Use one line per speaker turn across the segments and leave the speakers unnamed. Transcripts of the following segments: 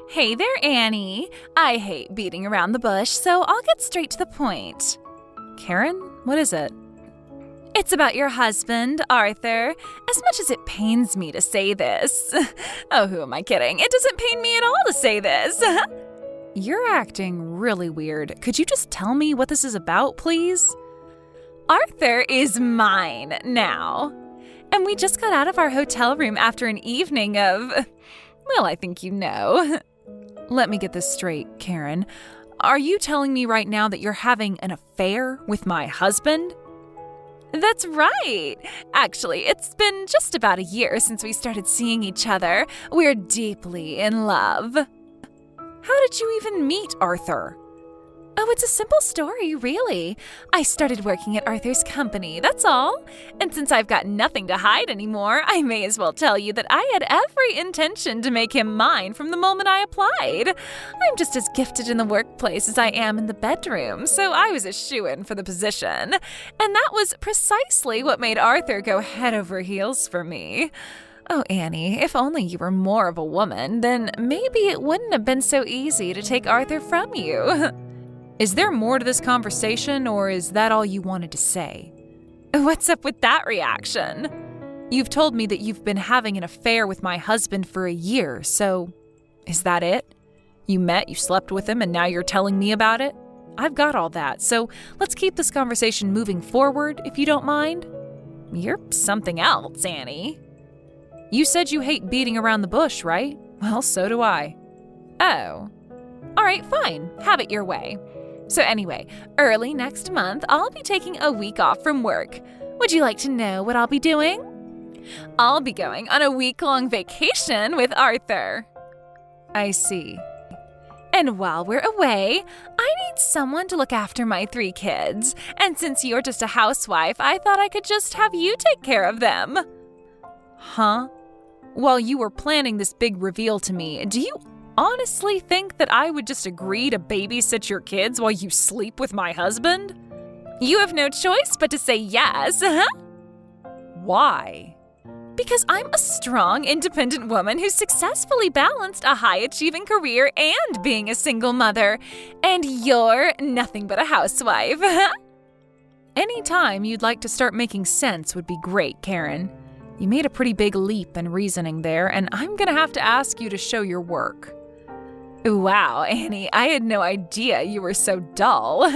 Hey there, Annie. I hate beating around the bush, so I'll get straight to the point.
Karen, what is it?
It's about your husband, Arthur. As much as it pains me to say this. Oh, who am I kidding? It doesn't pain me at all to say this.
You're acting really weird. Could you just tell me what this is about, please?
Arthur is mine now. And we just got out of our hotel room after an evening of, well, I think you know.
Let me get this straight, Karen. Are you telling me right now that you're having an affair with my husband?
That's right. Actually, it's been just about a year since we started seeing each other. We're deeply in love.
How did you even meet Arthur?
Oh, it's a simple story, really. I started working at Arthur's company, that's all. And since I've got nothing to hide anymore, I may as well tell you that I had every intention to make him mine from the moment I applied. I'm just as gifted in the workplace as I am in the bedroom, so I was a shoo-in for the position. And that was precisely what made Arthur go head over heels for me.
Oh, Annie, if only you were more of a woman, then maybe it wouldn't have been so easy to take Arthur from you. Is there more to this conversation, or is that all you wanted to say?
What's up with that reaction?
You've told me that you've been having an affair with my husband for a year, so is that it? You met, you slept with him, and now you're telling me about it? I've got all that, so let's keep this conversation moving forward, if you don't mind.
You're something else, Annie.
You said you hate beating around the bush, right? Well, so do I.
Oh. All right, fine. Have it your way. So anyway, early next month, I'll be taking a week off from work. Would you like to know what I'll be doing? I'll be going on a week-long vacation with Arthur.
I see.
And while we're away, I need someone to look after my 3 kids. And since you're just a housewife, I thought I could just have you take care of them.
Huh? While you were planning this big reveal to me, do you honestly think that I would just agree to babysit your kids while you sleep with my husband?
You have no choice but to say yes.
Why?
Because I'm a strong, independent woman who successfully balanced a high-achieving career and being a single mother. And you're nothing but a housewife.
Any time you'd like to start making sense would be great, Karen. You made a pretty big leap in reasoning there, and I'm gonna have to ask you to show your work.
Wow, Annie, I had no idea you were so dull.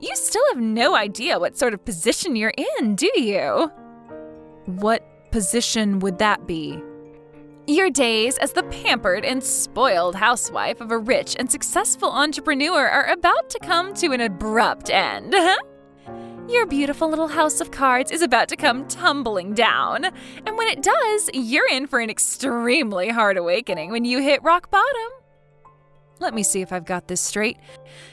You still have no idea what sort of position you're in, do you?
What position would that be?
Your days as the pampered and spoiled housewife of a rich and successful entrepreneur are about to come to an abrupt end. Your beautiful little house of cards is about to come tumbling down. And when it does, you're in for an extremely hard awakening when you hit rock bottom.
Let me see if I've got this straight.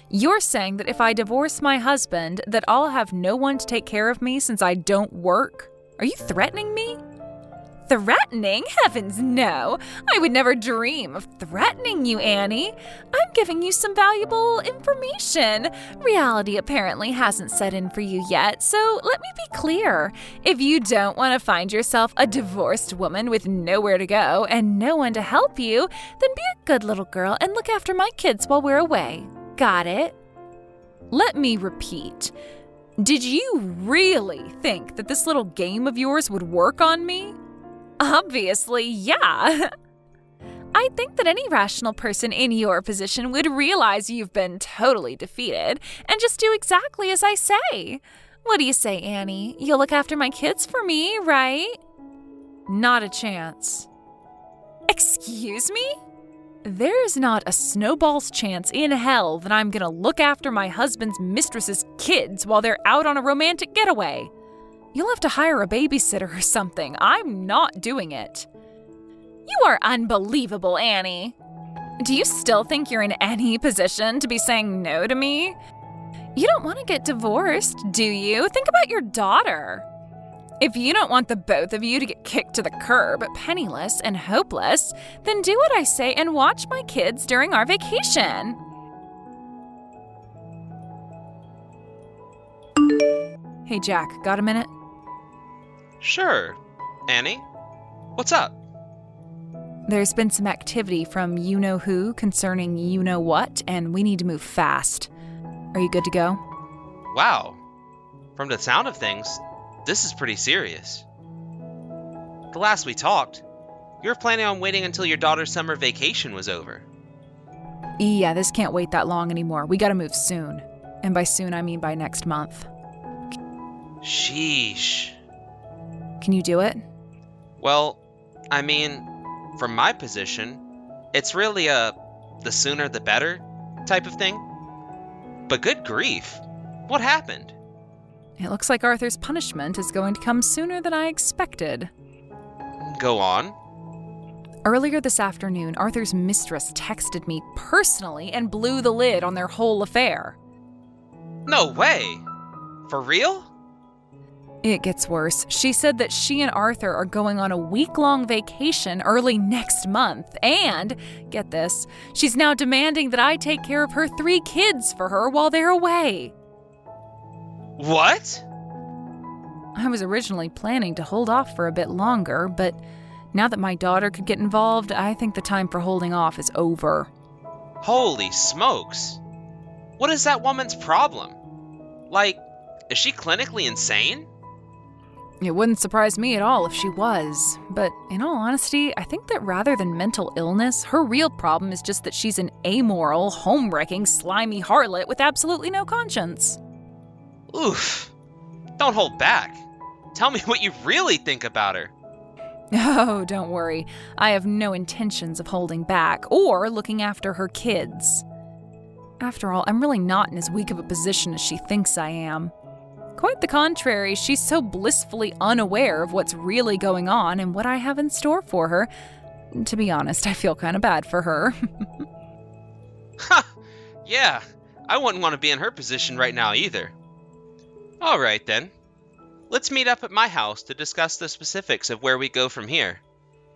You're saying that if I divorce my husband, that I'll have no one to take care of me since I don't work? Are you threatening me?
Threatening? Heavens, no. I would never dream of threatening you, Annie. I'm giving you some valuable information. Reality apparently hasn't set in for you yet, so let me be clear. If you don't want to find yourself a divorced woman with nowhere to go and no one to help you, then be a good little girl and look after my kids while we're away. Got it?
Let me repeat. Did you really think that this little game of yours would work on me?
Obviously, yeah. I think that any rational person in your position would realize you've been totally defeated and just do exactly as I say. What do you say, Annie? You'll look after my kids for me, right?
Not a chance.
Excuse me?
There's not a snowball's chance in hell that I'm gonna look after my husband's mistress's kids while they're out on a romantic getaway. You'll have to hire a babysitter or something. I'm not doing it.
You are unbelievable, Annie. Do you still think you're in any position to be saying no to me? You don't want to get divorced, do you? Think about your daughter. If you don't want the both of you to get kicked to the curb, penniless and hopeless, then do what I say and watch my kids during our vacation.
Hey, Jack, got a minute?
Sure. Annie? What's up?
There's been some activity from you-know-who concerning you-know-what, and we need to move fast. Are you good to go?
Wow. From the sound of things, this is pretty serious. The last we talked, you were planning on waiting until your daughter's summer vacation was over.
Yeah, this can't wait that long anymore. We gotta move soon. And by soon, I mean by next month.
Sheesh.
Can you do it?
Well, I mean, from my position, it's really a the sooner the better type of thing. But good grief, what happened?
It looks like Arthur's punishment is going to come sooner than I expected.
Go on.
Earlier this afternoon, Arthur's mistress texted me personally and blew the lid on their whole affair.
No way! For real?
It gets worse. She said that she and Arthur are going on a week-long vacation early next month, and, get this, she's now demanding that I take care of her 3 kids for her while they're away.
What?
I was originally planning to hold off for a bit longer, but now that my daughter could get involved, I think the time for holding off is over.
Holy smokes. What is that woman's problem? Like, is she clinically insane?
It wouldn't surprise me at all if she was, but in all honesty, I think that rather than mental illness, her real problem is just that she's an amoral, home-wrecking, slimy harlot with absolutely no conscience.
Oof. Don't hold back. Tell me what you really think about her.
Oh, don't worry. I have no intentions of holding back or looking after her kids. After all, I'm really not in as weak of a position as she thinks I am. Quite the contrary, she's so blissfully unaware of what's really going on and what I have in store for her. To be honest, I feel kind of bad for her.
Ha! Yeah, I wouldn't want to be in her position right now either. Alright then. Let's meet up at my house to discuss the specifics of where we go from here.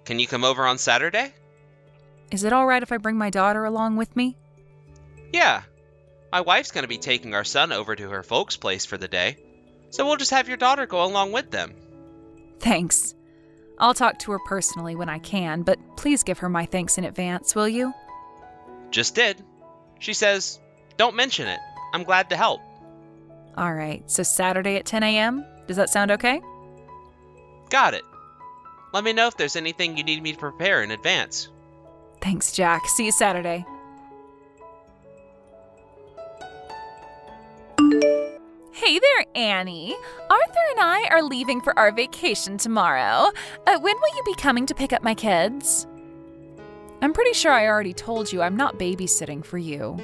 Can you come over on Saturday?
Is it all right if I bring my daughter along with me?
Yeah. My wife's going to be taking our son over to her folks' place for the day, so we'll just have your daughter go along with them.
Thanks. I'll talk to her personally when I can, but please give her my thanks in advance, will you?
Just did. She says, don't mention it. I'm glad to help.
All right, so Saturday at 10 a.m.? Does that sound okay?
Got it. Let me know if there's anything you need me to prepare in advance.
Thanks, Jack. See you Saturday.
Hey there, Annie. Arthur and I are leaving for our vacation tomorrow. When will you be coming to pick up my kids?
I'm pretty sure I already told you I'm not babysitting for you.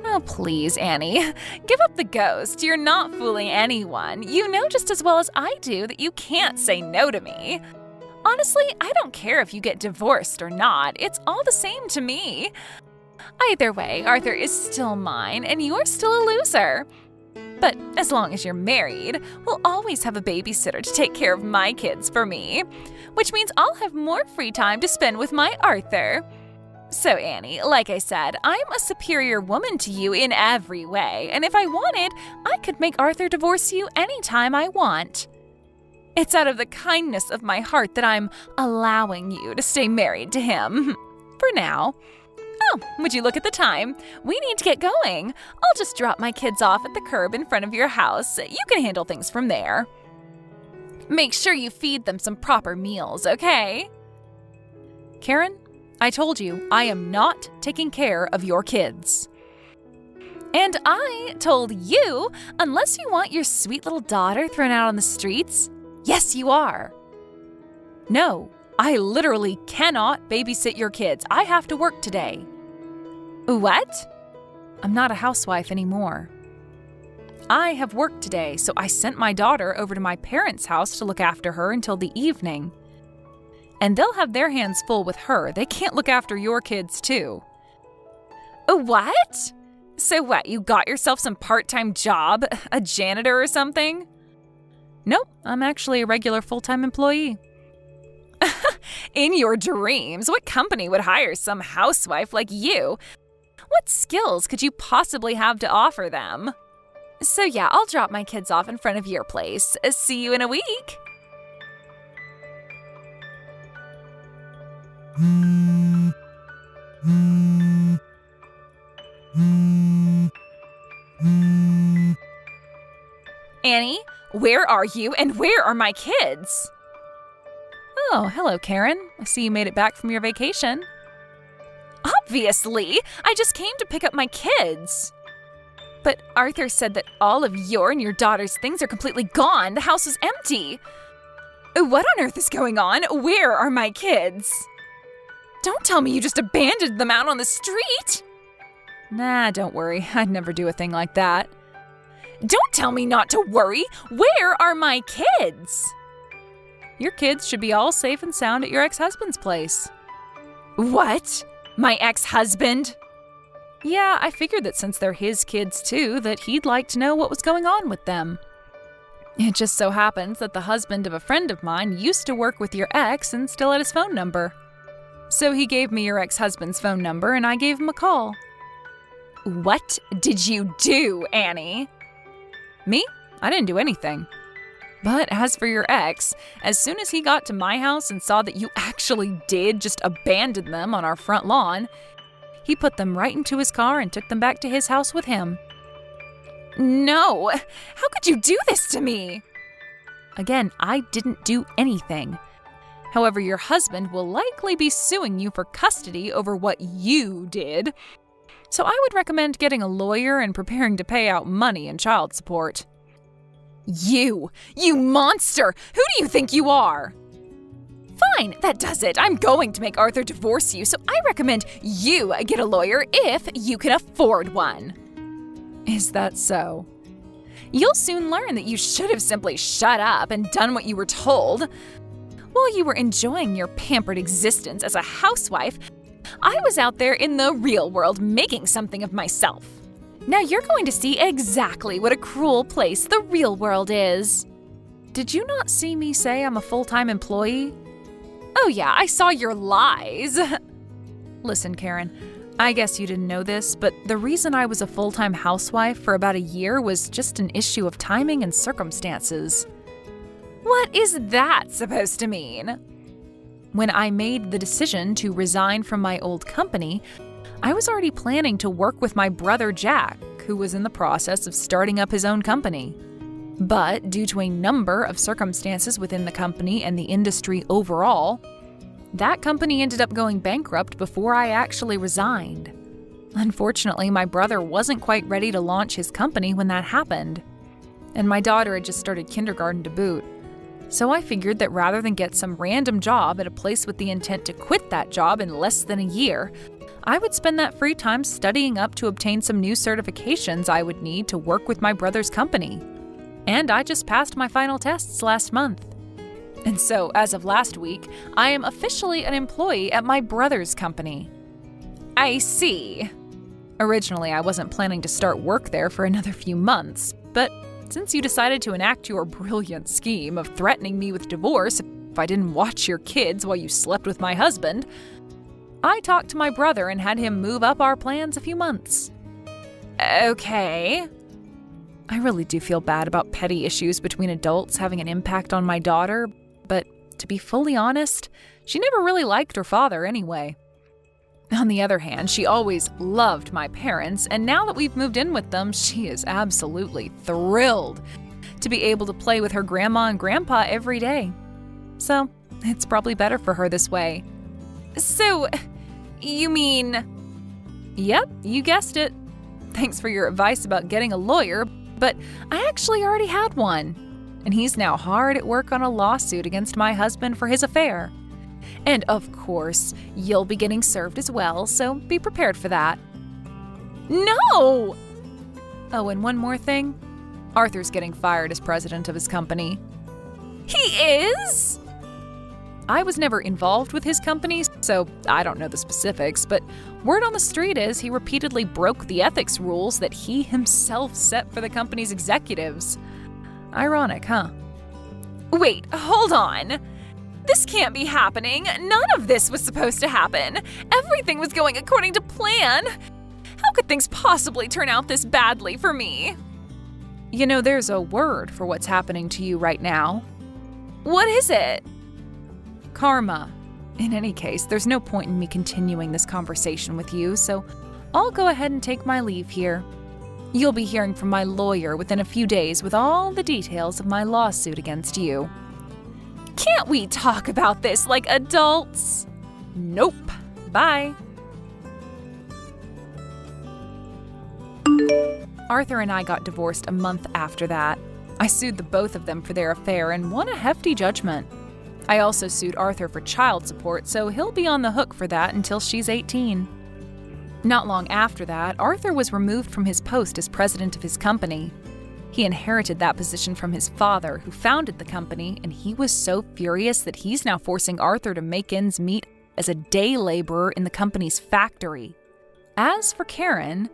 Oh, please, Annie. Give up the ghost. You're not fooling anyone. You know just as well as I do that you can't say no to me. Honestly, I don't care if you get divorced or not. It's all the same to me. Either way, Arthur is still mine, and you're still a loser. But as long as you're married, we'll always have a babysitter to take care of my kids for me, which means I'll have more free time to spend with my Arthur. So, Annie, like I said, I'm a superior woman to you in every way, and if I wanted, I could make Arthur divorce you anytime I want. It's out of the kindness of my heart that I'm allowing you to stay married to him. For now. Oh, would you look at the time? We need to get going. I'll just drop my kids off at the curb in front of your house. You can handle things from there. Make sure you feed them some proper meals, okay?
Karen, I told you I am not taking care of your kids.
And I told you, unless you want your sweet little daughter thrown out on the streets, yes, you are.
No, I literally cannot babysit your kids. I have to work today.
What?
I'm not a housewife anymore. I have work today, so I sent my daughter over to my parents' house to look after her until the evening. And they'll have their hands full with her. They can't look after your kids, too.
What? So what, you got yourself some part-time job? A janitor or something?
Nope, I'm actually a regular full-time employee.
In your dreams, what company would hire some housewife like you? What skills could you possibly have to offer them? So yeah, I'll drop my kids off in front of your place. See you in a week. Annie, where are you and where are my kids?
Oh, hello, Karen. I see you made it back from your vacation.
Obviously, I just came to pick up my kids. But Arthur said that all of your and your daughter's things are completely gone. The house was empty. What on earth is going on? Where are my kids? Don't tell me you just abandoned them out on the street.
Nah, don't worry. I'd never do a thing like that.
Don't tell me not to worry. Where are my kids?
Your kids should be all safe and sound at your ex-husband's place.
What? My ex-husband?
Yeah, I figured that since they're his kids too, that he'd like to know what was going on with them. It just so happens that the husband of a friend of mine used to work with your ex and still had his phone number. So he gave me your ex-husband's phone number and I gave him a call.
What did you do, Annie?
Me? I didn't do anything. But as for your ex, as soon as he got to my house and saw that you actually did just abandon them on our front lawn, he put them right into his car and took them back to his house with him.
No! How could you do this to me?
Again, I didn't do anything. However, your husband will likely be suing you for custody over what you did. So I would recommend getting a lawyer and preparing to pay out money and child support.
You monster! Who do you think you are? Fine, that does it. I'm going to make Arthur divorce you, so I recommend you get a lawyer if you can afford one.
Is that so?
You'll soon learn that you should have simply shut up and done what you were told. While you were enjoying your pampered existence as a housewife, I was out there in the real world making something of myself. Now you're going to see exactly what a cruel place the real world is.
Did you not see me say I'm a full-time employee?
Oh yeah, I saw your lies.
Listen, Karen, I guess you didn't know this, but the reason I was a full-time housewife for about a year was just an issue of timing and circumstances.
What is that supposed to mean?
When I made the decision to resign from my old company, I was already planning to work with my brother Jack, who was in the process of starting up his own company. But due to a number of circumstances within the company and the industry overall, that company ended up going bankrupt before I actually resigned. Unfortunately, my brother wasn't quite ready to launch his company when that happened, and my daughter had just started kindergarten to boot. So I figured that rather than get some random job at a place with the intent to quit that job in less than a year, I would spend that free time studying up to obtain some new certifications I would need to work with my brother's company. And I just passed my final tests last month. And so, as of last week, I am officially an employee at my brother's company.
I see.
Originally, I wasn't planning to start work there for another few months, but since you decided to enact your brilliant scheme of threatening me with divorce if I didn't watch your kids while you slept with my husband, I talked to my brother and had him move up our plans a few months.
Okay.
I really do feel bad about petty issues between adults having an impact on my daughter, but to be fully honest, she never really liked her father anyway. On the other hand, she always loved my parents, and now that we've moved in with them, she is absolutely thrilled to be able to play with her grandma and grandpa every day. So, it's probably better for her this way.
So, you mean...
Yep, you guessed it. Thanks for your advice about getting a lawyer, but I actually already had one. And he's now hard at work on a lawsuit against my husband for his affair. And of course, you'll be getting served as well, so be prepared for that.
No!
Oh, and one more thing. Arthur's getting fired as president of his company.
He is?
I was never involved with his company, so I don't know the specifics, but word on the street is he repeatedly broke the ethics rules that he himself set for the company's executives. Ironic, huh?
Wait, hold on. This can't be happening. None of this was supposed to happen. Everything was going according to plan. How could things possibly turn out this badly for me?
You know, there's a word for what's happening to you right now.
What is it?
Karma. In any case, there's no point in me continuing this conversation with you, so I'll go ahead and take my leave here. You'll be hearing from my lawyer within a few days with all the details of my lawsuit against you.
Can't we talk about this like adults?
Nope. Bye. Arthur and I got divorced a month after that. I sued the both of them for their affair and won a hefty judgment. I also sued Arthur for child support, so he'll be on the hook for that until she's 18. Not long after that, Arthur was removed from his post as president of his company. He inherited that position from his father, who founded the company, and he was so furious that he's now forcing Arthur to make ends meet as a day laborer in the company's factory. As for Karen,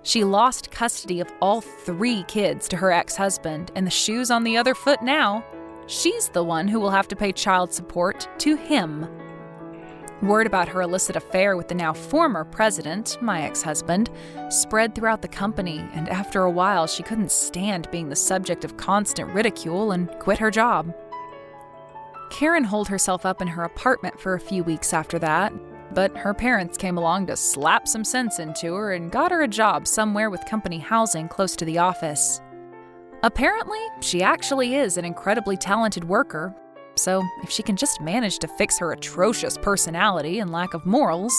she lost custody of all 3 kids to her ex-husband, and the shoe's on the other foot now. She's the one who will have to pay child support to him. Word about her illicit affair with the now former president, my ex-husband, spread throughout the company, and after a while she couldn't stand being the subject of constant ridicule and quit her job. Karen holed herself up in her apartment for a few weeks after that, but her parents came along to slap some sense into her and got her a job somewhere with company housing close to the office. Apparently, she actually is an incredibly talented worker, so if she can just manage to fix her atrocious personality and lack of morals,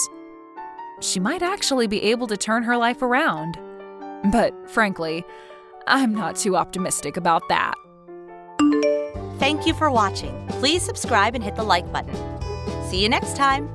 she might actually be able to turn her life around. But frankly, I'm not too optimistic about that.
Thank you for watching. Please subscribe and hit the like button. See you next time.